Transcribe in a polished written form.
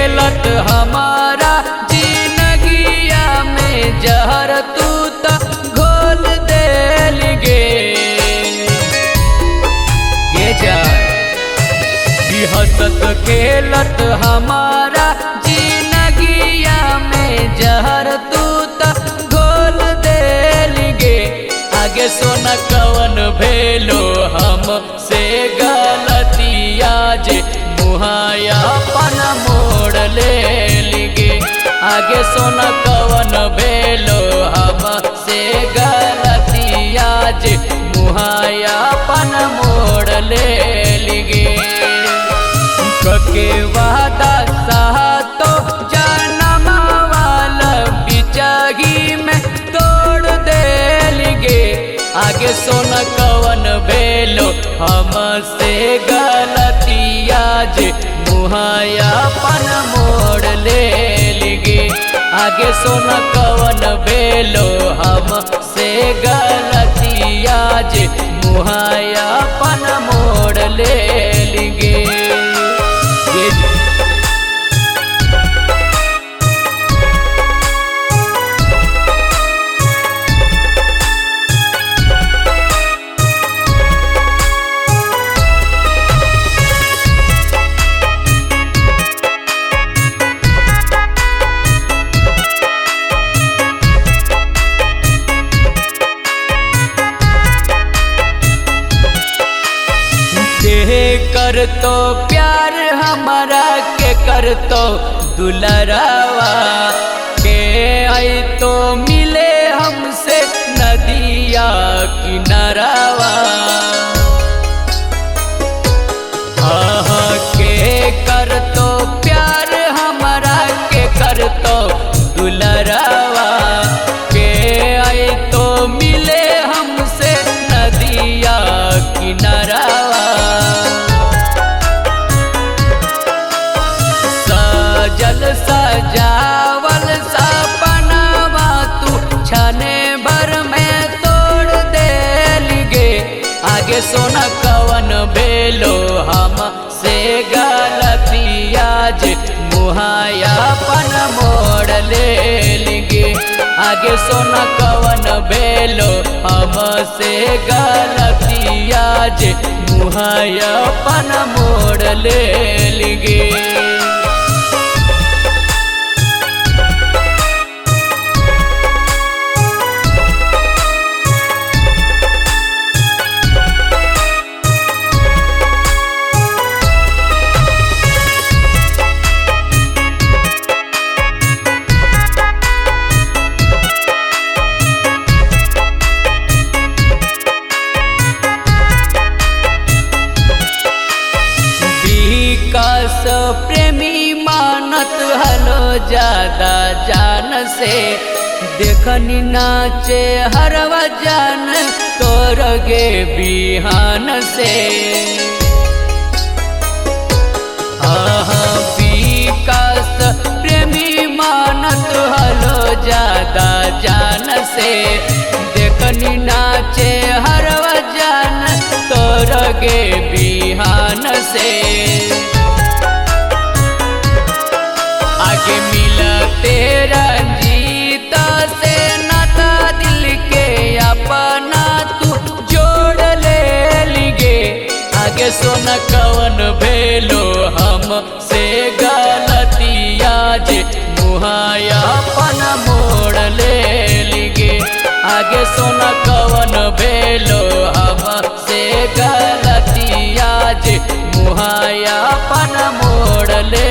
खेलत हमारा जिंदगिया में जहर तू तो घोल देल गे जा हंसत खेलत हमारा जिंदगिया में जहर तू तो घोल देल गे आगे सोना कवन भेलो हम से गलतिया जे मुहाया पन मोड़ ले लिगे आगे सोना कवन भेलो हम से गलतिया जे मुहाया पन मोड़ ले लिगे के वादा सातो जन्म वाला बिचगी में तोड़ देल गे आगे सोना कवन भेलो हम से गलतिया जे मुहाया पन मोड़ ले लिगे आगे सोना कवन भेलो हम से गलतिया जे मुहाया पन मोड़ ले लिगे कर तो प्यार हमारा के कर तो दुलरावा के आई तो मिले हमसे नदिया किनारावा के कर तो प्यार हमारा के कर तो दुलरावा के आई तो मिले हमसे नदिया किनारावा जल सजावल सपनावा तू छने भर में तोड़ देल गे आगे सोना कवन भेलो हम से गलतिया जे मुहाया पन मोड़ ले गे आगे सोना कवन भेलो हम से गलतिया जे मुहाया पन मोड़ ले गे प्रेमी मानत हलो ज्यादा जान से देखनी नाचे हरवा जान तोर गे बिहान से विकास प्रेमी मानत हलो ज्यादा जान से देखनी नाचे हरवा जान तोर गे बिहान से आगे मिलते रंजीता से नाता दिल के अपना तू जोड़ ले लिगे आगे सोना कवन भेलो हम से गलतिया जे मुहाया पन मोड़ ले लिगे आगे सोना कवन भेलो हम से गलतिया जे मुहाया पन मोड़ ले